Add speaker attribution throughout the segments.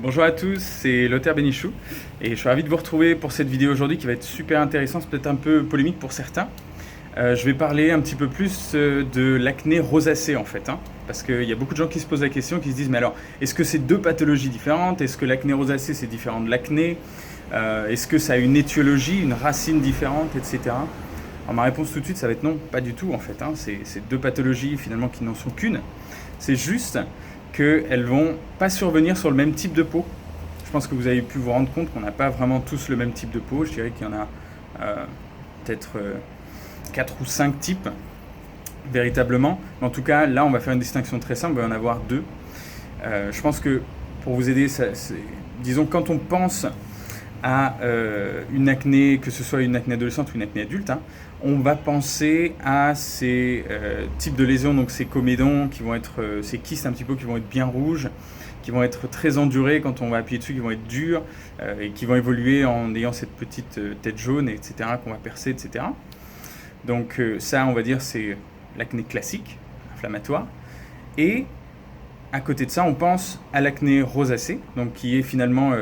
Speaker 1: Bonjour à tous, c'est Lothar Benichou et je suis ravi de vous retrouver pour cette vidéo aujourd'hui qui va être super intéressante, peut-être un peu polémique pour certains. Je vais parler un petit peu plus de l'acné rosacée en fait, parce qu'il y a beaucoup de gens qui se posent la question, qui se disent mais alors est-ce que c'est deux pathologies différentes? Est-ce que l'acné rosacée c'est différent de l'acné? Est-ce que ça a une étiologie, une racine différente, etc. Alors ma réponse tout de suite ça va être non, pas du tout en fait, c'est deux pathologies finalement qui n'en sont qu'une. C'est juste qu'elles vont pas survenir sur le même type de peau. Je pense que vous avez pu vous rendre compte qu'on n'a pas vraiment tous le même type de peau. Je dirais qu'il y en a peut-être 4 ou 5 types véritablement. Mais en tout cas, là, on va faire une distinction très simple. Il va y en avoir deux. Je pense que pour vous aider, disons quand on pense à une acné, que ce soit une acné adolescente ou une acné adulte, on va penser à ces types de lésions, donc ces comédons qui vont être, ces kystes un petit peu qui vont être bien rouges, qui vont être très endurés quand on va appuyer dessus, qui vont être durs et qui vont évoluer en ayant cette petite tête jaune, etc., qu'on va percer, etc. Donc ça, on va dire, c'est l'acné classique, inflammatoire. Et à côté de ça, on pense à l'acné rosacée, donc qui est finalement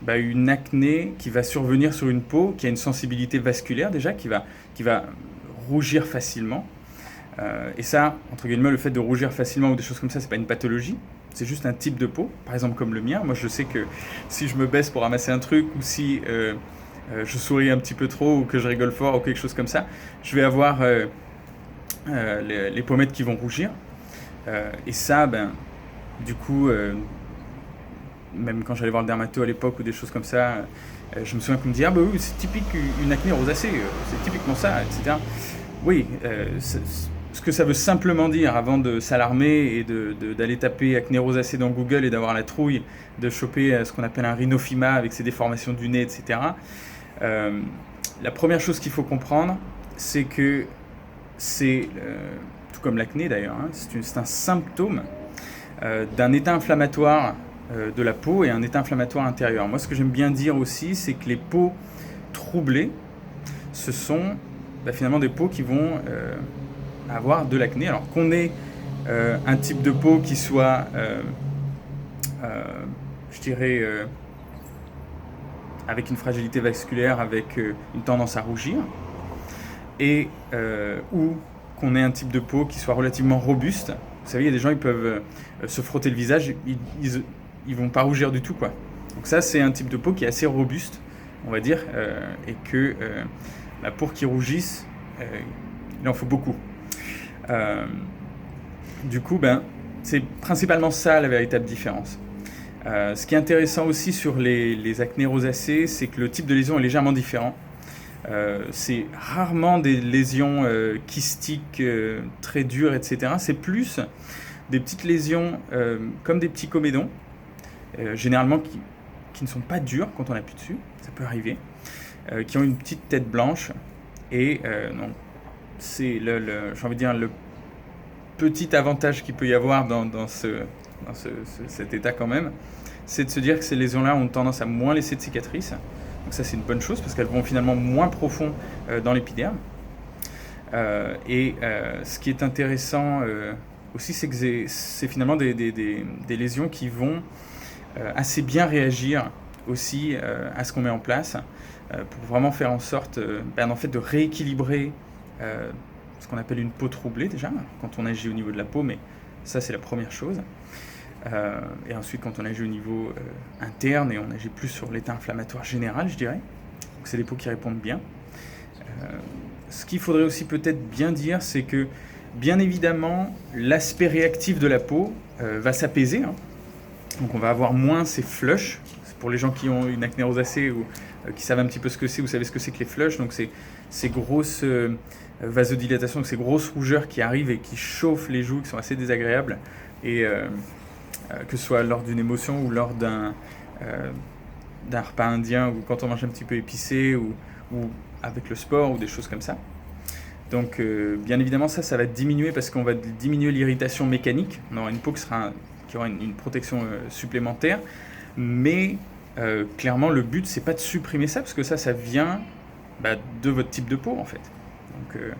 Speaker 1: une acné qui va survenir sur une peau qui a une sensibilité vasculaire déjà, qui va rougir facilement. Et ça, entre guillemets, le fait de rougir facilement ou des choses comme ça, c'est pas une pathologie, c'est juste un type de peau. Par exemple, comme le mien, moi je sais que si je me baisse pour ramasser un truc ou si je souris un petit peu trop ou que je rigole fort ou quelque chose comme ça, je vais avoir les pommettes qui vont rougir. Et ça, du coup, même quand j'allais voir le dermato à l'époque ou des choses comme ça, je me souviens qu'on me dit « Ah bah oui, c'est typique une acné rosacée, c'est typiquement ça, etc. » Oui, ce que ça veut simplement dire avant de s'alarmer et d'aller taper acné rosacée dans Google et d'avoir la trouille de choper ce qu'on appelle un rhinophyma avec ses déformations du nez, etc. La première chose qu'il faut comprendre, c'est que c'est, tout comme l'acné d'ailleurs, c'est un symptôme d'un état inflammatoire de la peau et un état inflammatoire intérieur. Moi, ce que j'aime bien dire aussi, c'est que les peaux troublées, ce sont finalement des peaux qui vont avoir de l'acné. Alors qu'on ait un type de peau qui soit, je dirais, avec une fragilité vasculaire, avec une tendance à rougir, et ou qu'on ait un type de peau qui soit relativement robuste. Vous savez, il y a des gens qui peuvent se frotter le visage, ils vont pas rougir du tout, quoi. Donc ça, c'est un type de peau qui est assez robuste, on va dire, et que pour qu'il rougisse, il en faut beaucoup. Du coup, c'est principalement ça la véritable différence. Ce qui est intéressant aussi sur les acnés rosacées, c'est que le type de lésion est légèrement différent. C'est rarement des lésions kystiques très dures, etc. C'est plus des petites lésions comme des petits comédons, généralement qui ne sont pas dures quand on appuie dessus, ça peut arriver, qui ont une petite tête blanche. Et donc, c'est j'ai envie de dire, le petit avantage qu'il peut y avoir dans cet état quand même, c'est de se dire que ces lésions-là ont tendance à moins laisser de cicatrices. Donc ça, c'est une bonne chose parce qu'elles vont finalement moins profond dans l'épiderme. Ce qui est intéressant aussi, c'est que c'est finalement des lésions qui vont assez bien réagir aussi à ce qu'on met en place pour vraiment faire en sorte en fait, de rééquilibrer ce qu'on appelle une peau troublée déjà, quand on agit au niveau de la peau, mais ça c'est la première chose. Et ensuite quand on agit au niveau interne et on agit plus sur l'état inflammatoire général, je dirais. Donc c'est des peaux qui répondent bien. Ce qu'il faudrait aussi peut-être bien dire, c'est que bien évidemment l'aspect réactif de la peau va s'apaiser. Donc on va avoir moins ces flushs. Pour les gens qui ont une acné rosacée ou qui savent un petit peu ce que c'est, vous savez ce que c'est que les flushs. Donc c'est ces grosses vasodilatations, donc ces grosses rougeurs qui arrivent et qui chauffent les joues, qui sont assez désagréables. Et que ce soit lors d'une émotion ou lors d'un repas indien ou quand on mange un petit peu épicé ou avec le sport ou des choses comme ça. Donc bien évidemment ça va diminuer parce qu'on va diminuer l'irritation mécanique. On aura une peau qui aura une protection supplémentaire, mais clairement le but c'est pas de supprimer ça parce que ça vient de votre type de peau en fait. Donc on ne va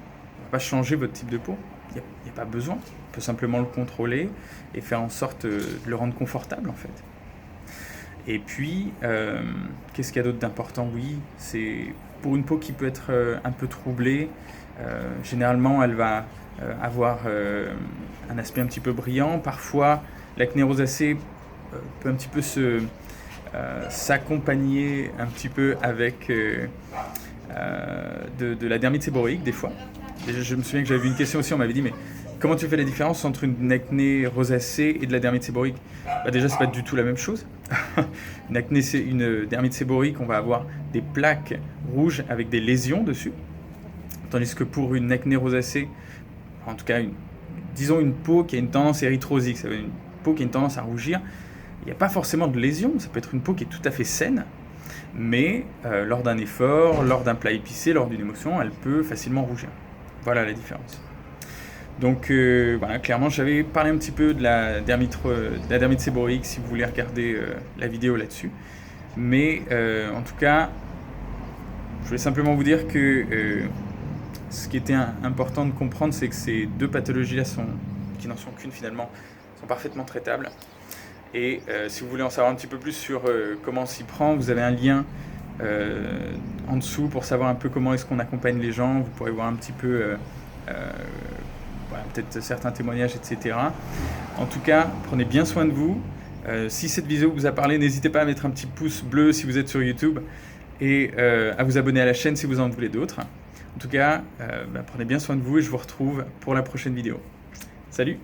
Speaker 1: pas changer votre type de peau, il n'y a pas besoin. On peut simplement le contrôler et faire en sorte de le rendre confortable en fait. Et puis, qu'est-ce qu'il y a d'autre d'important? Oui, c'est pour une peau qui peut être un peu troublée. Généralement, elle va avoir un aspect un petit peu brillant. Parfois, l'acné rosacée peut un petit peu s'accompagner un petit peu avec de la dermite séborrhéique des fois. Et je me souviens que j'avais vu une question aussi, on m'avait dit mais comment tu fais la différence entre une acné rosacée et de la dermite séborrhéique? Déjà, c'est pas du tout la même chose. Une dermite séborrhéique, on va avoir des plaques rouges avec des lésions dessus. Tandis que pour une acné rosacée, en tout cas, disons une peau qui a une tendance érythrosique, ça veut dire une peau qui a une tendance à rougir, il n'y a pas forcément de lésion, ça peut être une peau qui est tout à fait saine, mais lors d'un effort, lors d'un plat épicé, lors d'une émotion, elle peut facilement rougir. Voilà la différence. Donc voilà, clairement, j'avais parlé un petit peu de la dermite séborrhéique si vous voulez regarder la vidéo là-dessus. Mais en tout cas, je voulais simplement vous dire que ce qui était important de comprendre, c'est que ces deux pathologies-là, qui n'en sont qu'une finalement, sont parfaitement traitables. Et si vous voulez en savoir un petit peu plus sur comment on s'y prend, vous avez un lien en dessous pour savoir un peu comment est-ce qu'on accompagne les gens. Vous pourrez voir un petit peu voilà, peut-être certains témoignages, etc. En tout cas, prenez bien soin de vous. Si cette vidéo vous a parlé, n'hésitez pas à mettre un petit pouce bleu si vous êtes sur YouTube et à vous abonner à la chaîne si vous en voulez d'autres. En tout cas, prenez bien soin de vous et je vous retrouve pour la prochaine vidéo. Salut!